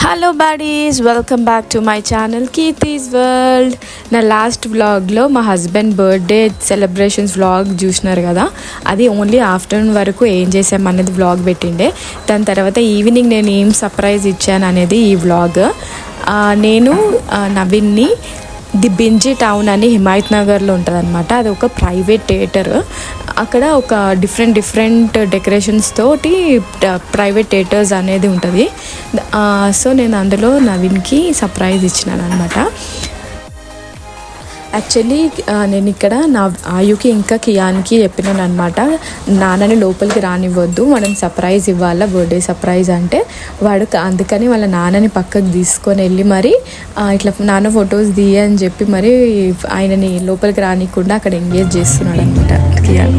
Hello buddies, welcome back to my channel Keerthi's world. నా last వ్లాగ్లో మా హస్బెండ్ బర్త్డే సెలబ్రేషన్స్ వ్లాగ్ చూసినారు కదా. అది ఓన్లీ ఆఫ్టర్నూన్ వరకు ఏం చేసామనేది వ్లాగ్ పెట్టిండే. దాని తర్వాత ఈవినింగ్ నేను ఏం సర్ప్రైజ్ ఇచ్చాను అనేది ఈ వ్లాగ్. నేను నవీన్ని ది బింజీ టౌన్ అని హిమాయత్ నగర్లో ఉంటుంది అనమాట. అది ఒక ప్రైవేట్ థియేటర్. అక్కడ ఒక డిఫరెంట్ డెకరేషన్స్ తోటి ప్రైవేట్ థియేటర్స్ అనేది ఉంటుంది. సో నేను అందులో నవీన్కి సర్ప్రైజ్ ఇచ్చినాను అనమాట. యాక్చువల్లీ నేను ఇక్కడ నా ఆయుకి ఇంకా కియాన్కి చెప్పినాను అనమాట, నాన్నని లోపలికి రానివ్వద్దు, మనం సర్ప్రైజ్ ఇవ్వాలా, బర్త్డే సర్ప్రైజ్ అంటే. వాడు అందుకని వాళ్ళ నాన్నని పక్కకు తీసుకొని వెళ్ళి మరి ఇట్లా నాన్న ఫొటోస్ అని చెప్పి మరి ఆయనని లోపలికి రానికుండా అక్కడ ఎంగేజ్ చేస్తున్నాడు అనమాట కియాన్.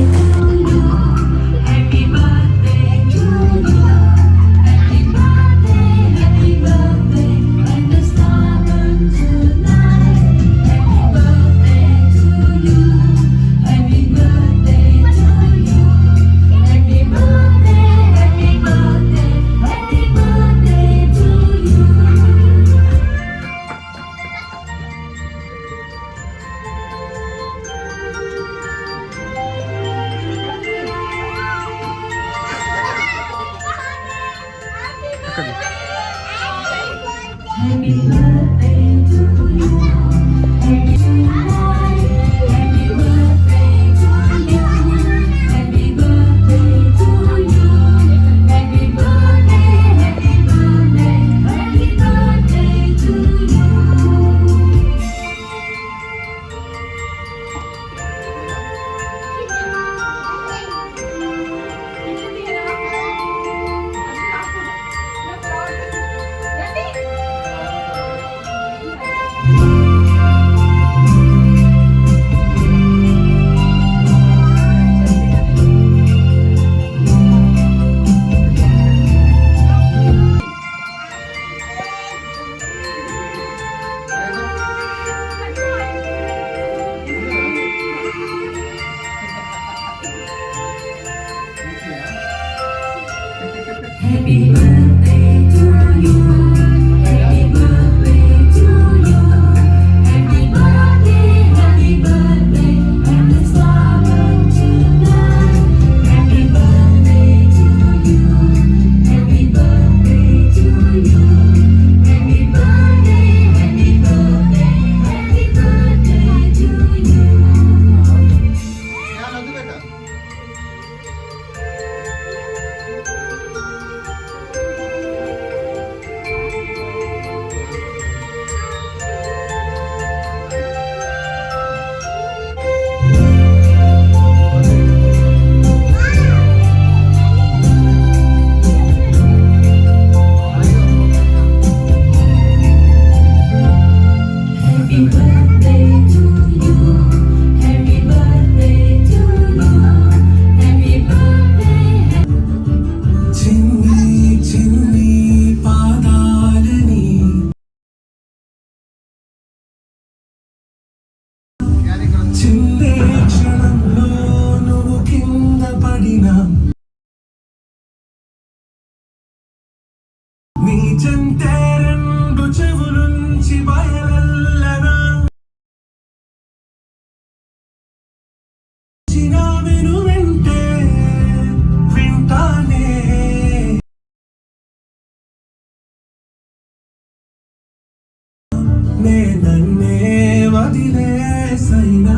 నన్నే వదిలేసైనా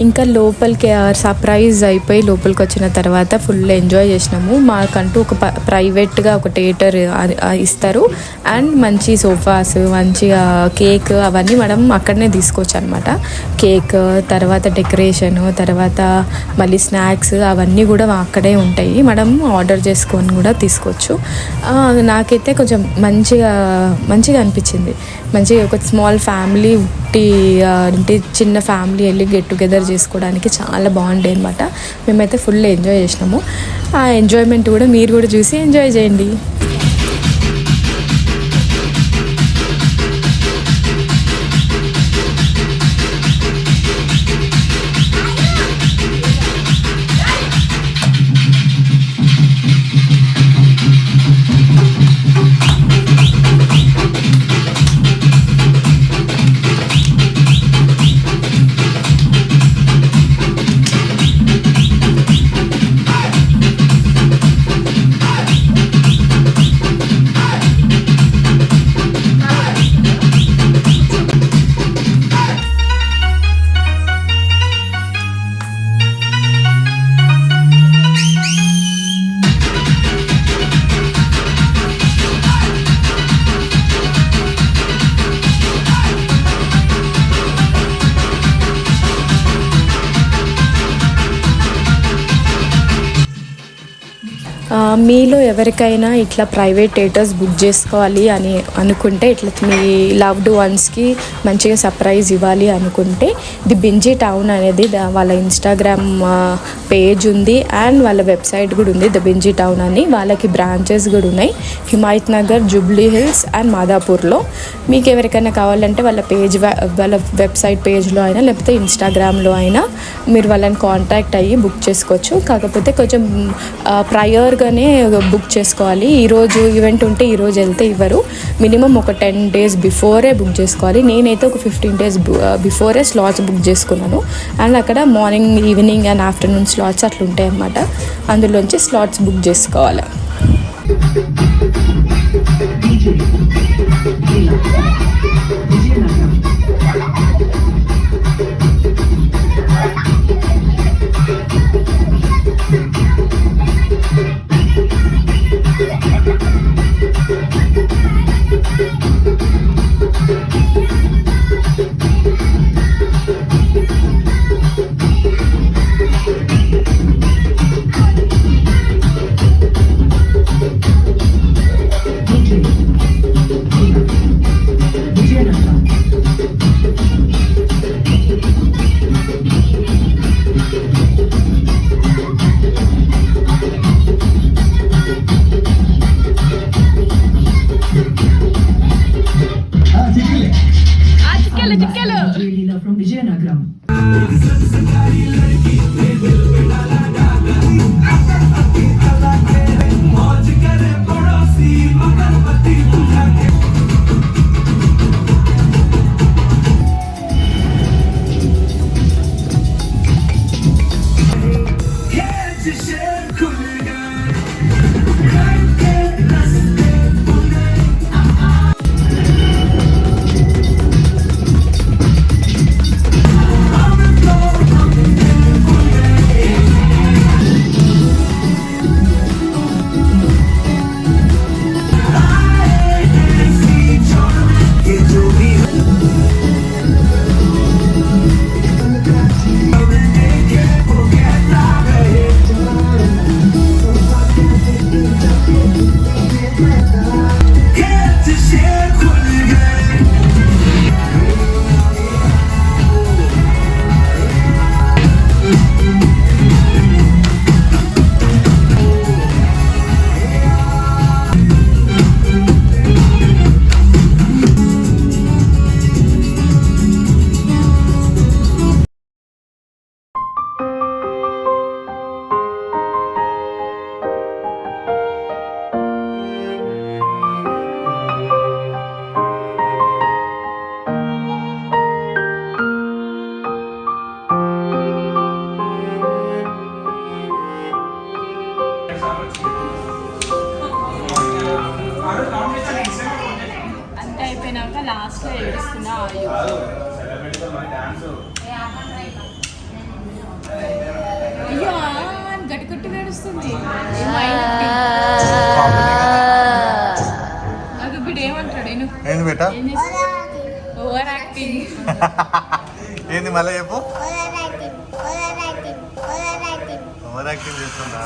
ఇంకా లోపలికి సర్ప్రైజ్ అయిపోయి లోపలికి వచ్చిన తర్వాత ఫుల్ ఎంజాయ్ చేసినాము. మాకంటూ ఒక ప్రైవేట్గా ఒక థియేటర్ ఇస్తారు అండ్ మంచి సోఫాస్, మంచిగా కేక్ అవన్నీ మనం అక్కడనే తీసుకోవచ్చు అనమాట. కేక్ తర్వాత డెకరేషన్, తర్వాత మళ్ళీ స్నాక్స్ అవన్నీ కూడా అక్కడే ఉంటాయి. మనం ఆర్డర్ చేసుకొని కూడా తీసుకోవచ్చు. నాకైతే కొంచెం మంచిగా అనిపించింది. మంచిగా ఒక స్మాల్ ఫ్యామిలీ అంటే చిన్న ఫ్యామిలీ వెళ్ళి గెట్ టుగెదర్ చేసుకోవడానికి చాలా బాగుండే అనమాట. మేమైతే ఫుల్ ఎంజాయ్ చేసినాము. ఆ ఎంజాయ్మెంట్ కూడా మీరు కూడా చూసి ఎంజాయ్ చేయండి. మీలో ఎవరికైనా ఇట్లా ప్రైవేట్ థియేటర్స్ బుక్ చేసుకోవాలి అని అనుకుంటే, ఇట్లా మీ లవ్డ్ వన్స్కి మంచిగా సర్ప్రైజ్ ఇవ్వాలి అనుకుంటే, ది బింజీ టౌన్ అనేది వాళ్ళ ఇన్స్టాగ్రామ్ పేజ్ ఉంది అండ్ వాళ్ళ వెబ్సైట్ కూడా ఉంది. ది బింజీ టౌన్ అని వాళ్ళకి బ్రాంచెస్ కూడా ఉన్నాయి హిమాయత్ నగర్, జూబ్లీ హిల్స్ అండ్ మాదాపూర్లో. మీకు ఎవరికైనా కావాలంటే వాళ్ళ వెబ్సైట్ పేజ్లో అయినా లేకపోతే ఇన్స్టాగ్రామ్లో అయినా మీరు వాళ్ళని కాంటాక్ట్ అయ్యి బుక్ చేసుకోవచ్చు. కాకపోతే కొంచెం ప్రయర్గానే బుక్ చేసుకోవాలి. ఈరోజు ఈవెంట్ ఉంటే ఈరోజు వెళ్తే ఇవ్వరు. మినిమం ఒక 10 days బిఫోరే బుక్ చేసుకోవాలి. నేనైతే ఒక 15 days బిఫోరే స్లాట్స్ బుక్ చేసుకున్నాను. అండ్ అక్కడ morning, evening and afternoon slots అట్లా ఉంటాయి అన్నమాట. అందులోంచి స్లాట్స్ బుక్ చేసుకోవాలి. From Vijayanagaram. లాస్ట్లో ఏడుస్తున్నా అయ్యో గట్టి కొట్టి వేడుస్తుంది అది బిడ్డ ఏమంటాడు ఏంది బేటా ఓవర్ యాక్టింగ్ ఏంది మళ్ళీ చెప్పు ఓవర్ యాక్టింగ్ చేస్తుందా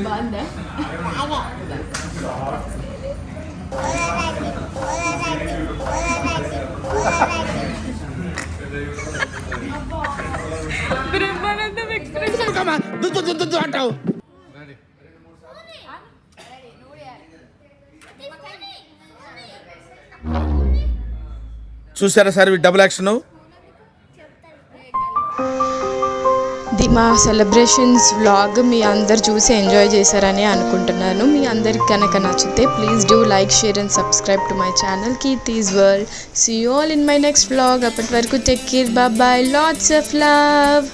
బాగుందా బ్రహ్మానందం ఎక్స్ప్రెషన్ అంటావు చూసారా సార్ డబుల్ యాక్షన్ ఇది మా సెలబ్రేషన్స్ వ్లాగ్ మీ అందరు చూసి ఎంజాయ్ చేశారని అనుకుంటున్నాను. మీ అందరికి కనుక నచ్చితే please do like share and subscribe to my channel Keerthi's world. See you all in my next vlog. అప్పటి వరకు take care, bye bye, lots of love.